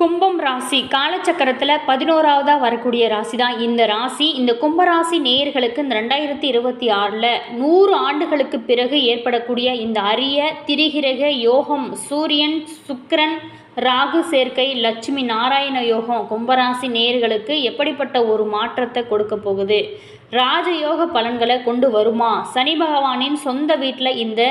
கும்பம் ராசி காலச்சக்கரத்தில் 11ஆவதாக வரக்கூடிய ராசி தான் இந்த ராசி. இந்த கும்பராசி நேயர்களுக்கு இந்த 2026 100 ஆண்டுகளுக்கு பிறகு ஏற்படக்கூடிய இந்த அரிய திரிகிரக யோகம், சூரியன் சுக்கிரன் ராகு சேர்க்கை, லட்சுமி நாராயண யோகம் கும்பராசி நேயர்களுக்கு எப்படிப்பட்ட ஒரு மாற்றத்தை கொடுக்க போகுது? ராஜயோக பலன்களை கொண்டு வருமா? சனி பகவானின் சொந்த வீட்டில் இந்த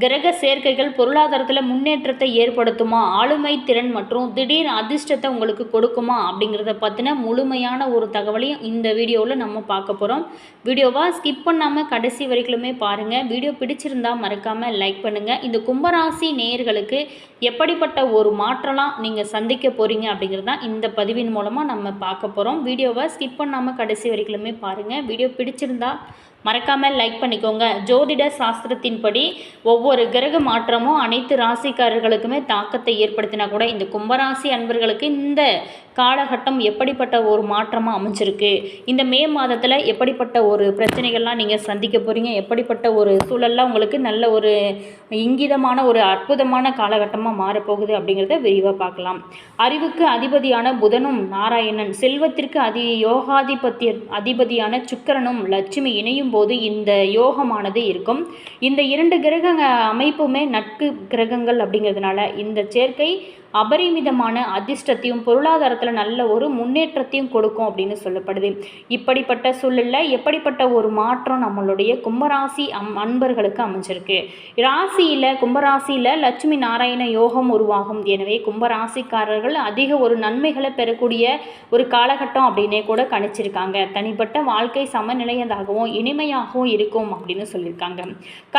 கிரக சேர்க்கைகள் பொருளாதாரத்தில் முன்னேற்றத்தை ஏற்படுத்துமா? ஆளுமை திறன் மற்றும் திடீர் அதிர்ஷ்டத்தை உங்களுக்கு கொடுக்குமா? அப்படிங்கிறத பற்றின முழுமையான ஒரு தகவலையும் இந்த வீடியோவில் நம்ம பார்க்க போகிறோம். வீடியோவை ஸ்கிப் பண்ணாமல் கடைசி வரைக்குமே பாருங்கள். வீடியோ பிடிச்சிருந்தா மறக்காமல் லைக் பண்ணுங்கள். இந்த கும்பராசி நேயர்களுக்கு எப்படிப்பட்ட ஒரு மாற்றலாம் நீங்கள் சந்திக்க போகிறீங்க அப்படிங்கிறது தான் இந்த பதிவின் மூலமாக நம்ம பார்க்க போகிறோம். வீடியோவை ஸ்கிப் பண்ணாமல் கடைசி வரைக்குமே பாருங்கள். வீடியோ பிடிச்சிருந்தா மறக்காமல் லைக் பண்ணிக்கோங்க. ஜோதிட சாஸ்திரத்தின்படி ஒவ்வொரு கிரக மாற்றமும் அனைத்து ராசிக்காரர்களுக்குமே தாக்கத்தை ஏற்படுத்தினா கூட இந்த கும்பராசி அன்பர்களுக்கு இந்த காலகட்டம் எப்படிப்பட்ட ஒரு மாற்றமாக அமைஞ்சிருக்கு, இந்த மே மாதத்தில் எப்படிப்பட்ட ஒரு பிரச்சனைகள்லாம் நீங்கள் சந்திக்க போகிறீங்க, எப்படிப்பட்ட ஒரு சூழல்லாம் உங்களுக்கு நல்ல ஒரு இங்கிதமான ஒரு அற்புதமான காலகட்டமாக மாறப்போகுது அப்படிங்கிறத விரிவாக பார்க்கலாம். அறிவுக்கு அதிபதியான புதனும் நாராயணன், செல்வத்திற்கு அதிபதியான சுக்கிரனும் லட்சுமி இணையும் போது இந்த யோகமானது இருக்கும். இந்த 2 கிரக அமைப்புமே நட்பு கிரகங்கள் அப்படிங்கிறதுனால இந்த சேர்க்கை அபரிமிதமான அதிர்ஷ்டத்தையும் பொருளாதாரத்தில் நல்ல ஒரு முன்னேற்றத்தையும் கொடுக்கும் அப்படின்னு சொல்லப்படுது. இப்படிப்பட்ட சூழலில் எப்படிப்பட்ட ஒரு மாற்றம் நம்மளுடைய கும்பராசி அன்பர்களுக்கு அமைஞ்சிருக்கு? கும்பராசியில் லட்சுமி நாராயண யோகம் உருவாகும். எனவே கும்பராசிக்காரர்கள் அதிக ஒரு நன்மைகளை பெறக்கூடிய ஒரு காலகட்டம் அப்படின்னே கூட கணிச்சிருக்காங்க. தனிப்பட்ட வாழ்க்கை சமநிலையதாகவும் இனிமையாகவும் இருக்கும் அப்படின்னு சொல்லியிருக்காங்க.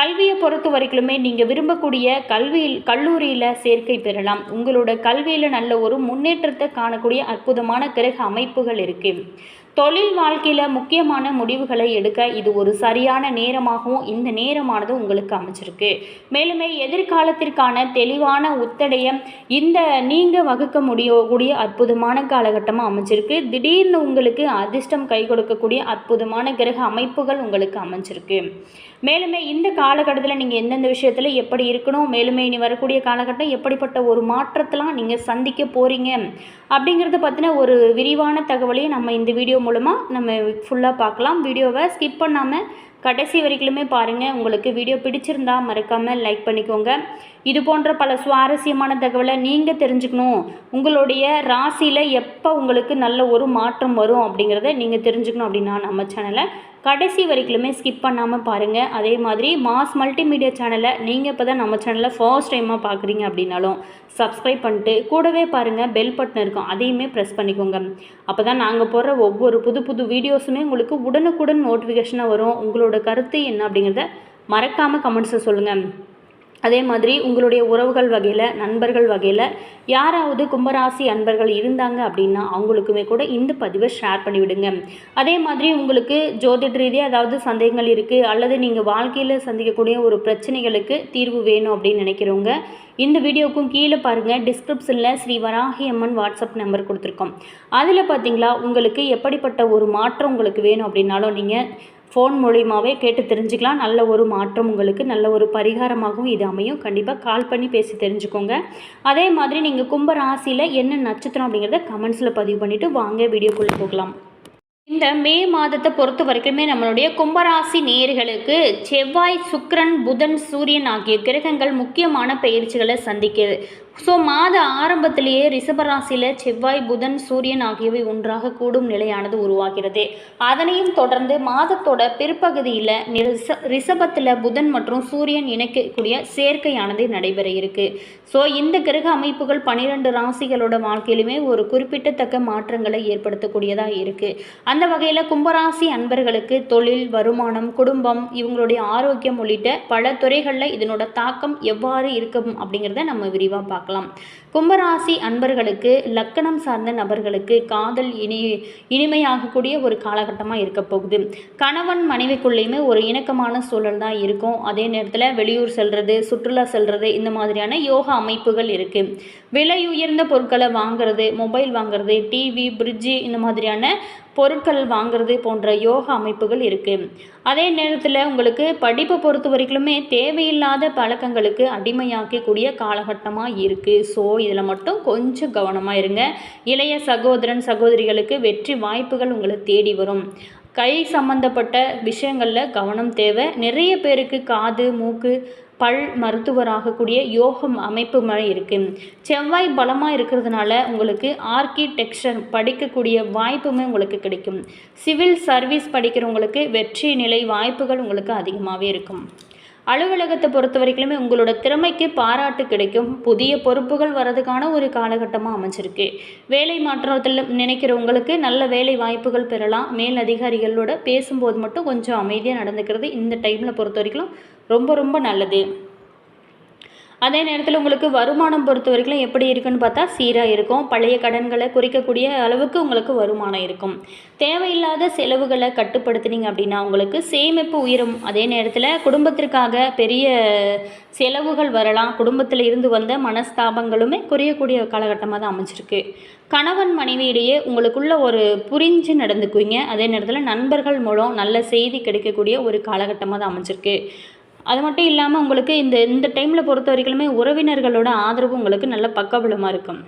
கல்வியை பொறுத்த வரைக்குமே நீங்கள் விரும்பக்கூடிய கல்லூரியில் சேர்க்கை பெறலாம். உங்களோட கல்வியில் நல்ல ஒரு முன்னேற்றத்தை காணக்கூடிய அற்புதமான கிரக அமைப்புகள் இருக்கு. தொழில் வாழ்க்கையில் முக்கியமான முடிவுகளை எடுக்க இது ஒரு சரியான நேரமாகவும் இந்த நேரமானது உங்களுக்கு அமைச்சிருக்கு. மேலுமே எதிர்காலத்திற்கான தெளிவான உத்தடையம் இந்த நீங்கள் வகுக்க முடியக்கூடிய அற்புதமான காலகட்டமாக அமைச்சிருக்கு. திடீர்னு உங்களுக்கு அதிர்ஷ்டம் கை கொடுக்கக்கூடிய அற்புதமான கிரக அமைப்புகள் உங்களுக்கு அமைச்சிருக்கு. மேலுமே இந்த காலகட்டத்தில் நீங்கள் எந்தெந்த விஷயத்தில் எப்படி இருக்கணும், மேலுமே இனி வரக்கூடிய காலகட்டம் எப்படிப்பட்ட ஒரு மாற்றத்தெலாம் நீங்கள் சந்திக்க போகிறீங்க அப்படிங்கிறத பற்றின ஒரு விரிவான தகவலையும் நம்ம இந்த வீடியோ மூலமாக நம்ம ஃபுல்லாக பார்க்கலாம். வீடியோவை ஸ்கிப் பண்ணாமல் கடைசி வரைக்குமே பாருங்கள். உங்களுக்கு வீடியோ பிடிச்சிருந்தா மறக்காமல் லைக் பண்ணிக்கோங்க. இது போன்ற பல சுவாரஸ்யமான தகவலை நீங்கள் தெரிஞ்சுக்கணும், உங்களுடைய ராசியில் எப்போ உங்களுக்கு நல்ல ஒரு மாற்றம் வரும் அப்படிங்கிறத நீங்கள் தெரிஞ்சுக்கணும் அப்படின்னா நம்ம சேனலை கடைசி வரைக்குமே ஸ்கிப் பண்ணாமல் பாருங்கள். அதே மாதிரி மாஸ் மல்டிமீடியா சேனலை நீங்கள் இப்போ தான் நம்ம சேனலை ஃபர்ஸ்ட் டைமாக பார்க்குறீங்க அப்படின்னாலும் சப்ஸ்கிரைப் பண்ணிட்டு கூடவே பாருங்கள், பெல் பட்டன் இருக்கும், அதையுமே ப்ரெஸ் பண்ணிக்கோங்க. அப்போ தான் நாங்கள் போடுற ஒவ்வொரு புது வீடியோஸுமே உங்களுக்கு உடனுக்குடன் நோட்டிஃபிகேஷனாக வரும். உங்களோட கருத்து என்ன அப்படிங்கிறத மறக்காமல் கமெண்ட்ஸை சொல்லுங்கள். அதே மாதிரி உங்களுடைய உறவுகள் வகையில், நண்பர்கள் வகையில் யாராவது கும்பராசி அன்பர்கள் இருந்தாங்க அப்படின்னா அவங்களுக்குமே கூட இந்த பதிவை ஷேர் பண்ணிவிடுங்க. அதே மாதிரி உங்களுக்கு ஜோதிட ரீதியாக ஏதாவது சந்தேகங்கள் இருக்குது அல்லது நீங்கள் வாழ்க்கையில் சந்திக்கக்கூடிய ஒரு பிரச்சனைகளுக்கு தீர்வு வேணும் அப்படின்னு நினைக்கிறவங்க இந்த வீடியோக்கும் கீழே பாருங்கள், டிஸ்கிரிப்ஷனில் ஸ்ரீ வராகி அம்மன் வாட்ஸ்அப் நம்பர் கொடுத்துருக்கோம். அதில் பார்த்தீங்களா உங்களுக்கு எப்படிப்பட்ட ஒரு மாற்றம் உங்களுக்கு வேணும் அப்படின்னாலும் நீங்கள் ஃபோன் மூலியமாகவே கேட்டு தெரிஞ்சுக்கலாம். நல்ல ஒரு மாற்றம் உங்களுக்கு நல்ல ஒரு பரிகாரமாகவும் இது அமையும். கண்டிப்பாக கால் பண்ணி பேசி தெரிஞ்சுக்கோங்க. அதே மாதிரி நீங்கள் கும்ப ராசியில் என்ன நட்சத்திரம் அப்படிங்கிறத கமெண்ட்ஸில் பதிவு பண்ணிவிட்டு வாங்க வீடியோக்குள்ளே போகலாம். இந்த மே மாதத்தை பொறுத்த வரைக்குமே நம்மளுடைய கும்பராசி நேயர்களுக்கு செவ்வாய், சுக்கிரன், புதன், சூரியன் ஆகிய கிரகங்கள் முக்கியமான பயிற்சிகளை சந்திக்கிறது. ஸோ மாத ஆரம்பத்திலேயே ரிஷபராசியில் செவ்வாய், புதன், சூரியன் ஆகியவை ஒன்றாக கூடும் நிலையானது உருவாகிறது. அதனையும் தொடர்ந்து மாதத்தோட பிற்பகுதியில் ரிஷபத்தில் புதன் மற்றும் சூரியன் இணைக்கக்கூடிய சேர்க்கையானது நடைபெற இருக்கு. ஸோ இந்த கிரக அமைப்புகள் 12 ராசிகளோட வாழ்க்கையிலுமே ஒரு குறிப்பிடத்தக்க மாற்றங்களை ஏற்படுத்தக்கூடியதாக இருக்குது. அந்த வகையில் கும்பராசி அன்பர்களுக்கு தொழில், வருமானம், குடும்பம், இவங்களுடைய ஆரோக்கியம் உள்ளிட்ட பல துறைகளில் இதனோட தாக்கம் எவ்வாறு இருக்கும் அப்படிங்கிறத நம்ம விரிவாக பார்க்கலாம். கும்பராசி அன்பர்களுக்கு லக்கணம் சார்ந்த நபர்களுக்கு காதல் இனிமையாகக்கூடிய ஒரு காலகட்டமாக இருக்க போகுது. கணவன் மனைவிக்குள்ளேயுமே ஒரு இணக்கமான சூழல் தான் இருக்கும். அதே நேரத்தில் வெளியூர் செல்வது, சுற்றுலா செல்வது, இந்த மாதிரியான யோகா அமைப்புகள் இருக்குது. விலை உயர்ந்த பொருட்களை வாங்குறது, மொபைல் வாங்குறது, டிவி, ஃப்ரிட்ஜு, இந்த மாதிரியான பொருட்கள் வாங்குறது போன்ற யோகா அமைப்புகள் இருக்குது. அதே நேரத்தில் உங்களுக்கு படிப்பை பொறுத்த வரைக்குமே தேவையில்லாத பழக்கங்களுக்கு அடிமையாக்கக்கூடிய காலகட்டமாக இருக்குது. ஸோ இதில் மட்டும் கொஞ்சம் கவனமாக இருங்க. இளைய சகோதரன் சகோதரிகளுக்கு வெற்றி வாய்ப்புகள் உங்களை தேடி வரும். கை சம்பந்தப்பட்ட விஷயங்களில் கவனம் தேவை. நிறைய பேருக்கு காது மூக்கு பல் மருத்துவராகக்கூடிய யோகம் அமைப்பு மாதிரி இருக்குது. செவ்வாய் பலமாக இருக்கிறதுனால உங்களுக்கு ஆர்கிடெக்சர் படிக்கக்கூடிய வாய்ப்புமே உங்களுக்கு கிடைக்கும். சிவில் சர்வீஸ் படிக்கிறவங்களுக்கு வெற்றி நிலை வாய்ப்புகள் உங்களுக்கு அதிகமாகவே இருக்கும். அலுவலகத்தை பொறுத்த வரைக்குமே உங்களோட திறமைக்கு பாராட்டு கிடைக்கும். புதிய பொறுப்புகள் வர்றதுக்கான ஒரு காலகட்டமாக அமைஞ்சிருக்கு. வேலை மாற்றத்தில் நினைக்கிறவங்களுக்கு நல்ல வேலை வாய்ப்புகள் பெறலாம். மேல் அதிகாரிகளோட பேசும்போது மட்டும் கொஞ்சம் அமைதியாக நடந்துக்கிறது இந்த டைமில் பொறுத்த வரைக்கும் ரொம்ப ரொம்ப நல்லது. அதே நேரத்தில் உங்களுக்கு வருமானம் பொறுத்த வரைக்கும் எப்படி இருக்குன்னு பார்த்தா சீராக இருக்கும். பழைய கடன்களை குறைக்கக்கூடிய அளவுக்கு உங்களுக்கு வருமானம் இருக்கும். தேவையில்லாத செலவுகளை கட்டுப்படுத்தினீங்க அப்படின்னா உங்களுக்கு சேமிப்பு உயரும். அதே நேரத்தில் குடும்பத்திற்காக பெரிய செலவுகள் வரலாம். குடும்பத்தில் இருந்து வந்த மனஸ்தாபங்களுமே குறையக்கூடிய காலகட்டமாக தான் அமைஞ்சிருக்கு. கணவன் மனைவியிடையே உங்களுக்குள்ள ஒரு புரிஞ்சு நடந்துக்குவீங்க. அதே நேரத்தில் நண்பர்கள் மூலம் நல்ல செய்தி கிடைக்கக்கூடிய ஒரு காலகட்டமாக தான் அமைஞ்சிருக்கு. அது மட்டும் இல்லாமல் உங்களுக்கு இந்த டைமில் பொறுத்த வரைக்குமே உறவினர்களோட ஆதரவு உங்களுக்கு நல்ல பக்கபலமாக இருக்கும்.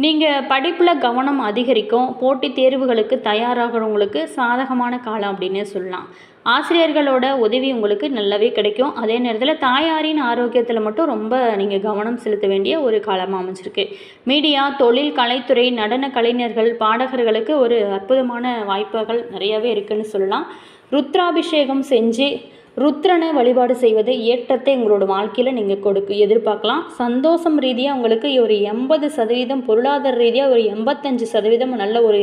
நீங்கள் படிப்பில் கவனம் அதிகரிக்கும். போட்டித் தேர்வுகளுக்கு தயாராகிறவங்களுக்கு சாதகமான காலம் அப்படின்னே சொல்லலாம். ஆசிரியர்களோட உதவி உங்களுக்கு நல்லாவே கிடைக்கும். அதே நேரத்தில் தாயாரின் ஆரோக்கியத்தில் மட்டும் ரொம்ப நீங்கள் கவனம் செலுத்த வேண்டிய ஒரு காலமாக அமைஞ்சிருக்கு. மீடியா, தொழில், கலைத்துறை, நடன கலைஞர்கள், பாடகர்களுக்கு ஒரு அற்புதமான வாய்ப்புகள் நிறையாவே இருக்குதுன்னு சொல்லலாம். ருத்ராபிஷேகம் செஞ்சு ருத்ரனை வழிபாடு செய்வது ஏற்றத்தை உங்களோட வாழ்க்கையில் நீங்கள் எதிர்பார்க்கலாம். சந்தோஷம் ரீதியாக உங்களுக்கு ஒரு 80%, பொருளாதார ரீதியாக ஒரு 85% நல்ல ஒரு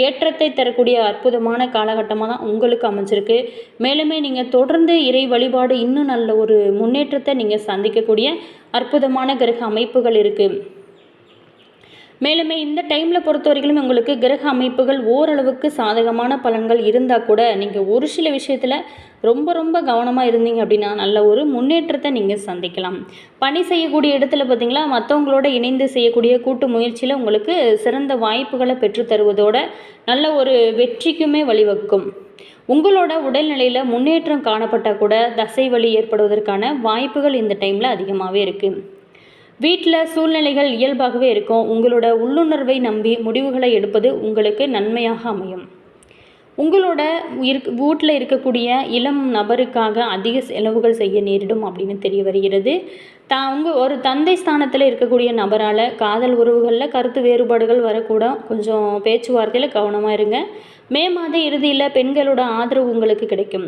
ஏற்றத்தை தரக்கூடிய அற்புதமான காலகட்டமாக தான் உங்களுக்கு அமைஞ்சிருக்கு. மேலுமே நீங்கள் தொடர்ந்து இறை வழிபாடு இன்னும் நல்ல ஒரு முன்னேற்றத்தை நீங்கள் சந்திக்கக்கூடிய அற்புதமான கிரக அமைப்புகள் இருக்குது. மேலுமே இந்த டைமில் பொறுத்த வரைக்கும் உங்களுக்கு கிரக அமைப்புகள் ஓரளவுக்கு சாதகமான பலன்கள் இருந்தால் கூட நீங்கள் ஒரு சில விஷயத்தில் ரொம்ப ரொம்ப கவனமாக இருந்தீங்க அப்படின்னா நல்ல ஒரு முன்னேற்றத்தை நீங்கள் சந்திக்கலாம். பணி செய்யக்கூடிய இடத்துல பார்த்திங்களா மற்றவங்களோட இணைந்து செய்யக்கூடிய கூட்டு முயற்சியில் உங்களுக்கு சிறந்த வாய்ப்புகளை பெற்றுத்தருவதோட நல்ல ஒரு வெற்றிக்குமே வழிவகுக்கும். உங்களோட உடல்நிலையில் முன்னேற்றம் காணப்பட்டால் கூட தசை வலி ஏற்படுவதற்கான வாய்ப்புகள் இந்த டைமில் அதிகமாகவே இருக்குது. வீட்டில் சூழ்நிலைகள் இயல்பாகவே இருக்கும். உங்களோட உள்ளுணர்வை நம்பி முடிவுகளை எடுப்பது உங்களுக்கு நன்மையாக அமையும். உங்களோட வீட்டில் இருக்கக்கூடிய இளம் நபருக்காக அதிக செலவுகள் செய்ய நேரிடும் அப்படின்னு தெரிய வருகிறது. ஒரு தந்தை ஸ்தானத்தில் இருக்கக்கூடிய நபரால் காதல் உறவுகளில் கருத்து வேறுபாடுகள் வரக்கூடும். கொஞ்சம் பேச்சுவார்த்தையில் கவனமாக இருங்க. மே மாத இறுதியில் பெண்களோட ஆதரவு உங்களுக்கு கிடைக்கும்.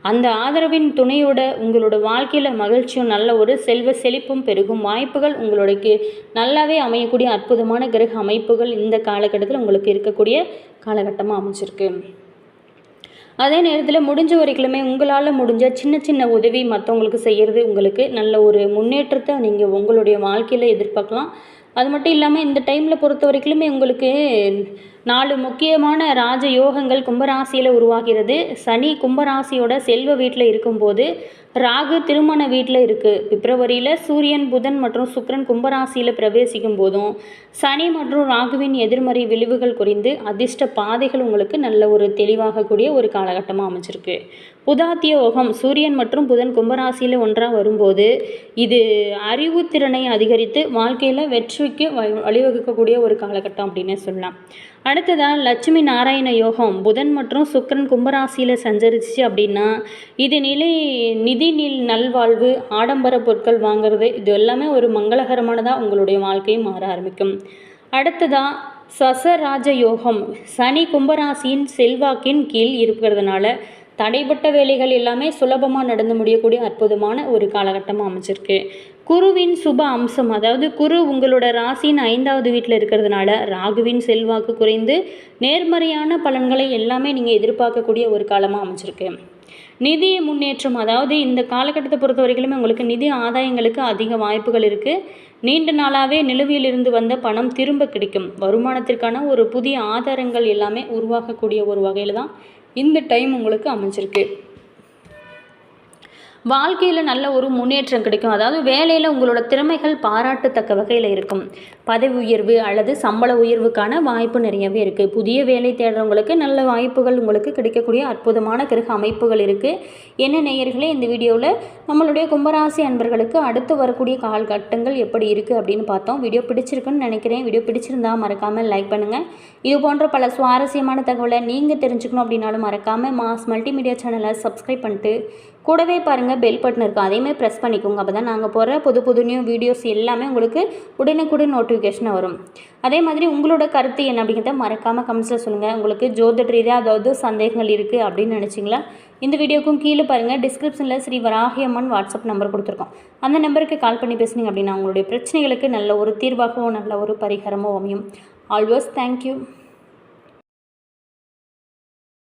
அந்த ஆதரவின் துணையோட உங்களோட வாழ்க்கையில் மகிழ்ச்சியும் நல்ல ஒரு செல்வ செழிப்பும் பெருகும் வாய்ப்புகள் உங்களுக்கு நல்லாவே அமையக்கூடிய அற்புதமான கிரக அமைப்புகள் இந்த காலகட்டத்தில் உங்களுக்கு இருக்கக்கூடிய காலகட்டமாக அமைச்சிருக்கு. அதே நேரத்தில் முடிஞ்ச வரைக்குமே உங்களால் முடிஞ்ச சின்ன சின்ன உதவி மற்றவங்களுக்கு செய்கிறது உங்களுக்கு நல்ல ஒரு முன்னேற்றத்தை நீங்கள் உங்களுடைய வாழ்க்கையில் எதிர்பார்க்கலாம். அது மட்டும் இல்லாமல் இந்த டைமில் பொறுத்த வரைக்குமே உங்களுக்கு 4 முக்கியமான ராஜ யோகங்கள் கும்பராசியில் உருவாகிறது. சனி கும்பராசியோட செல்வ வீட்டில் இருக்கும்போது ராகு திருமண வீட்டில் இருக்குது. பிப்ரவரியில் சூரியன், புதன் மற்றும் சுக்கிரன் கும்பராசியில் பிரவேசிக்கும் போதும் சனி மற்றும் ராகுவின் எதிர்மறை விளைவுகள் குறைந்து அதிர்ஷ்ட பாதைகள் உங்களுக்கு நல்ல ஒரு தெளிவாகக்கூடிய ஒரு காலகட்டமாக அமைச்சிருக்கு. புதாத்திய யோகம் சூரியன் மற்றும் புதன் கும்பராசியில் ஒன்றாக வரும்போது இது அறிவுத்திறனை அதிகரித்து வாழ்க்கையில் வெற்றிக்கு வழிவகுக்கக்கூடிய ஒரு காலகட்டம் அப்படின்னே சொல்லலாம். அடுத்ததாக லட்சுமி நாராயண யோகம் புதன் மற்றும் சுக்கிரன் கும்பராசியில் சஞ்சரிச்சு அப்படின்னா இது நிதி நல்வாழ்வு, ஆடம்பர பொருட்கள் வாங்குறது இது எல்லாமே ஒரு மங்களகரமானதாக உங்களுடைய வாழ்க்கையும் மாற ஆரம்பிக்கும். அடுத்ததாக சசராஜ யோகம் சனி கும்பராசியின் செல்வாக்கின் கீழ் இருக்கிறதுனால தடைப்பட்ட வேலைகள் எல்லாமே சுலபமாக நடந்து முடியக்கூடிய அற்புதமான ஒரு காலகட்டமாக அமைச்சிருக்கு. குருவின் சுப அம்சம், அதாவது குரு உங்களோட ராசியின் 5வது வீட்டில் இருக்கிறதுனால ராகுவின் செல்வாக்கு குறைந்து நேர்மறையான பலன்களை எல்லாமே நீங்கள் எதிர்பார்க்கக்கூடிய ஒரு காலமாக அமைச்சிருக்கு. நிதி முன்னேற்றம், அதாவது இந்த காலகட்டத்தை பொறுத்த வரைக்குமே உங்களுக்கு நிதி ஆதாயங்களுக்கு அதிக வாய்ப்புகள் இருக்குது. நீண்ட நாளாகவே நிலுவையிலிருந்து வந்த பணம் திரும்ப கிடைக்கும். வருமானத்திற்கான ஒரு புதிய ஆதாரங்கள் எல்லாமே உருவாக்கக்கூடிய ஒரு வகையில் தான் இந்த டைம் உங்களுக்கு அமைஞ்சிருக்கு. வாழ்க்கையில் நல்ல ஒரு முன்னேற்றம் கிடைக்கும். அதாவது வேலையில் உங்களோட திறமைகள் பாராட்டத்தக்க வகையில் இருக்கும். பதவி உயர்வு அல்லது சம்பள உயர்வுக்கான வாய்ப்பு நிறையவே இருக்குது. புதிய வேலை தேடுறவங்களுக்கு நல்ல வாய்ப்புகள் உங்களுக்கு கிடைக்கக்கூடிய அற்புதமான கிரக அமைப்புகள் இருக்குது. என்ன நேயர்களே, இந்த வீடியோவில் நம்மளுடைய கும்பராசி அன்பர்களுக்கு அடுத்து வரக்கூடிய காலகட்டங்கள் எப்படி இருக்குது அப்படின்னு பார்த்தோம். வீடியோ பிடிச்சிருக்குன்னு நினைக்கிறேன். வீடியோ பிடிச்சிருந்தா மறக்காமல் லைக் பண்ணுங்கள். இது போன்ற பல சுவாரஸ்யமான தகவலை நீங்கள் தெரிஞ்சுக்கணும் அப்படின்னாலும் மறக்காமல் மாஸ் மல்டிமீடியா சேனலை சப்ஸ்கிரைப் பண்ணிட்டு கூடவே பாருங்கள் பெல் பட்டன் இருக்கும், அதையுமே ப்ரெஸ் பண்ணிக்கோங்க. அப்போ தான் நாங்கள் போகிற புது நியூ வீடியோஸ் எல்லாமே உங்களுக்கு உடனுக்குடன் நோட்டிஃபிகேஷனாக வரும். அதே மாதிரி உங்களோட கருத்து என்ன அப்படிங்கிறத மறக்காமல் கமெண்ட்ஸில் சொல்லுங்கள். உங்களுக்கு ஜோதிட ரீதியாக அதாவது சந்தேகங்கள் இருக்குது அப்படின்னு நினச்சிங்களா, இந்த வீடியோக்கும் கீழே பாருங்கள் டிஸ்கிரிப்ஷனில் ஸ்ரீ வராகி அம்மன் வாட்ஸ்அப் நம்பர் கொடுத்துருக்கோம். அந்த நம்பருக்கு கால் பண்ணி பேசுனீங்க அப்படின்னா உங்களுடைய பிரச்சனைகளுக்கு நல்ல ஒரு தீர்வாகவும் நல்ல ஒரு பரிகாரமும் அமையும். Always thank you.